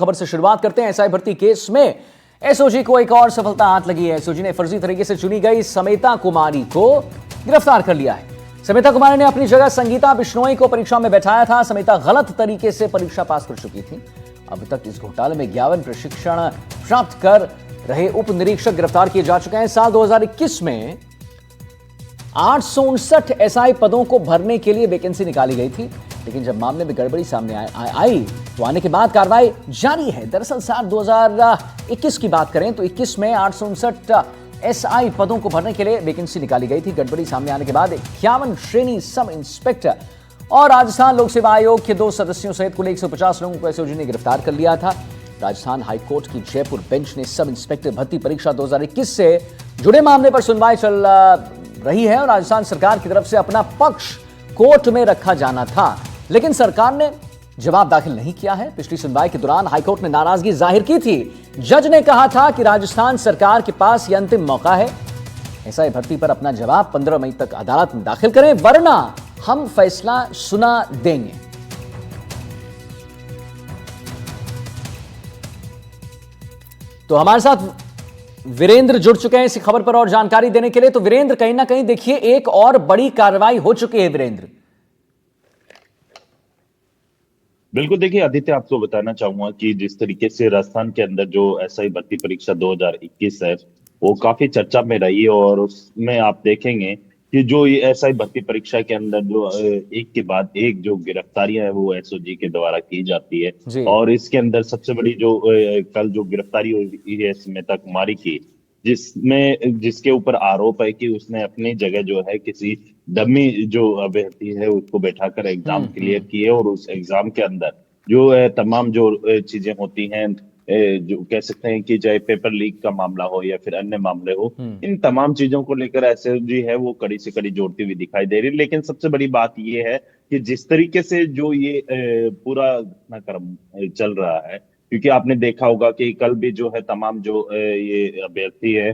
खबर से शुरुआत करते हैं। एसआई भर्ती केस में एसओजी को एक और सफलता हाथ लगी है। एसओजी ने फर्जी तरीके से चुनी गई समेता कुमारी को गिरफ्तार कर लिया है। समेता कुमारी ने अपनी जगह संगीता बिश्नोई को परीक्षा में बैठाया था। समेता गलत तरीके से परीक्षा पास कर चुकी थी। अब तक इस घोटाले में 51 प्रशिक्षण प्राप्त कर रहे उप निरीक्षक गिरफ्तार किए जा चुके हैं। साल 2021 में 859 एसआई पदों को भरने के लिए वैकेंसी निकाली गई थी, लेकिन जब मामले में गड़बड़ी सामने आई तो आने के बाद कार्रवाई जारी है। दरअसल साल 2021 की बात करें तो 21 में 859 एसआई पदों को भरने के लिए वैकेंसी निकाली गई थी। गड़बड़ी सामने आने के बाद 51 श्रेणी सब इंस्पेक्टर और राजस्थान लोक सेवा आयोग के 2 सदस्यों सहित कुल 150 लोगों को एसओजी ने गिरफ्तार कर लिया था। राजस्थान हाईकोर्ट की जयपुर बेंच ने सब इंस्पेक्टर भर्ती परीक्षा 2021 से जुड़े मामले पर सुनवाई चल रही है और राजस्थान सरकार की तरफ से अपना पक्ष कोर्ट में रखा जाना था, लेकिन सरकार ने जवाब दाखिल नहीं किया है। पिछली सुनवाई के दौरान हाईकोर्ट ने नाराजगी जाहिर की थी। जज ने कहा था कि राजस्थान सरकार के पास यह अंतिम मौका है, एसआई भर्ती पर अपना जवाब 15 मई तक अदालत में दाखिल करें, वरना हम फैसला सुना देंगे। तो हमारे साथ वीरेंद्र जुड़ चुके हैं इसी खबर पर और जानकारी देने के लिए। तो वीरेंद्र, कहीं ना कहीं देखिए एक और बड़ी कार्रवाई हो चुकी है। वीरेंद्र, बिल्कुल, देखिए आदित्य, आपको बताना चाहूंगा कि जिस तरीके से राजस्थान के अंदर जो एसआई भर्ती परीक्षा 2021 है वो काफी चर्चा में रही, और उसमें आप देखेंगे कि जो ये एसआई भर्ती परीक्षा के अंदर जो एक के बाद एक जो गिरफ्तारियां है वो एसओजी के द्वारा की जाती है। जी और इसके अंदर सबसे बड़ी जो कल जो गिरफ्तारी हुई है स्मिता कुमारी की, जिसके ऊपर आरोप है कि उसने अपनी जगह जो है किसी डमी जो अभ्यर्थी है उसको बैठाकर एग्जाम क्लियर किए, और उस एग्जाम के अंदर जो तमाम जो चीजें होती हैं, जो कह सकते हैं कि चाहे पेपर लीक का मामला हो या फिर अन्य मामले हो, इन तमाम चीजों को लेकर एसओजी है वो कड़ी से कड़ी जोड़ती हुई दिखाई दे रही है। लेकिन सबसे बड़ी बात ये है कि जिस तरीके से जो ये पूरा घटनाक्रम चल रहा है, क्योंकि आपने देखा होगा कि कल भी जो है तमाम जो ये अभ्यर्थी है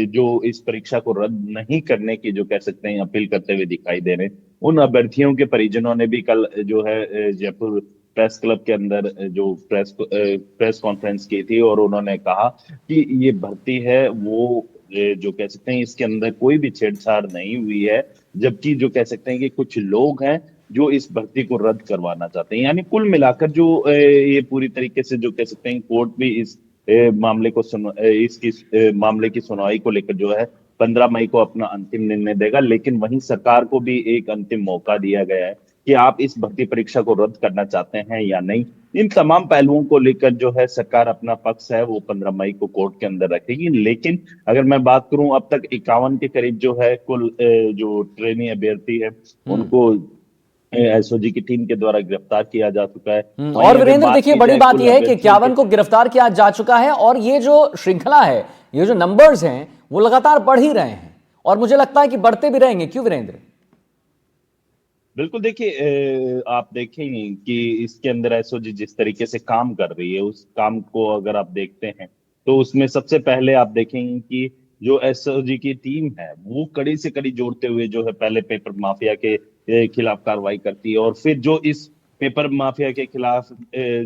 जो इस परीक्षा को रद्द नहीं करने की जो कह सकते हैं अपील करते हुए दिखाई दे रहे हैं, उन अभ्यर्थियों के परिजनों ने भी कल जो है जयपुर प्रेस क्लब के अंदर जो प्रेस कॉन्फ्रेंस की थी, और उन्होंने कहा कि ये भर्ती है वो जो कह सकते हैं इसके अंदर कोई भी छेड़छाड़ नहीं हुई है, जबकि जो कह सकते हैं कि कुछ लोग हैं जो इस भर्ती को रद्द करवाना चाहते हैं। यानी कुल मिलाकर जो ये पूरी तरीके से जो कह सकते हैं कोर्ट भी इस मामले को मामले की सुनवाई को लेकर जो है 15 मई को अपना अंतिम निर्णय देगा। लेकिन वहीं सरकार को भी एक अंतिम मौका दिया गया है कि आप इस भर्ती परीक्षा को रद्द करना चाहते हैं या नहीं। इन तमाम पहलुओं को लेकर जो है सरकार अपना पक्ष है वो 15 मई को कोर्ट के अंदर रखेगी। लेकिन अगर मैं बात करूं, अब तक 51 के करीब जो है कुल जो ट्रेनी अभ्यर्थी है उनको एसओजी की टीम के द्वारा गिरफ्तार किया जा चुका है। और वीरेंद्र, देखिए बड़ी बात यह है कि 51 को गिरफ्तार किया जा चुका है, और ये जो श्रृंखला है, ये जो नंबर्स हैं वो लगातार बढ़ ही रहे हैं, और मुझे लगता है कि बढ़ते भी रहेंगे। क्यों वीरेंद्र? बिल्कुल, देखिए आप देखेंगे कि इसके अंदर एसओजी जिस तरीके से काम कर रही है, उस काम को अगर आप देखते हैं तो उसमें सबसे पहले आप देखेंगे कि जो एसओजी की टीम है वो कड़ी से कड़ी जोड़ते हुए जो है पहले पेपर माफिया के खिलाफ कार्रवाई करती है, और फिर जो इस पेपर माफिया के खिलाफ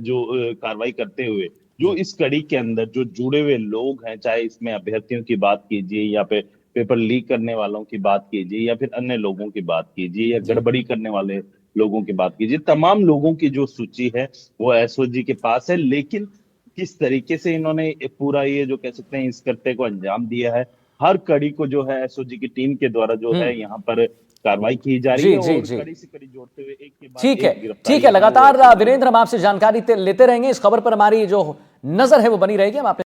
जो कार्रवाई करते हुए जो इस कड़ी के अंदर जो जुड़े हुए लोग हैं, चाहे इसमें अभ्यर्थियों की बात कीजिए या फिर पेपर लीक करने वालों की बात कीजिए या फिर अन्य लोगों की बात कीजिए या गड़बड़ी करने वाले लोगों की बात कीजिए, तमाम लोगों की जो सूची है वो एसओजी के पास है। लेकिन किस तरीके से इन्होंने पूरा ये जो कह सकते हैं इस कृत्य को अंजाम दिया है, हर कड़ी को जो है एसओजी की टीम के द्वारा जो है यहाँ पर कार्रवाई की जा रही है, और कड़ी से कड़ी जोड़ते हुए एक के बाद ठीक एक है, ठीक है। गिरफ्तारी लगातार वीरेंद्र हम आपसे जानकारी लेते रहेंगे। इस खबर पर हमारी जो नजर है वो बनी रहेगी। हम आपसे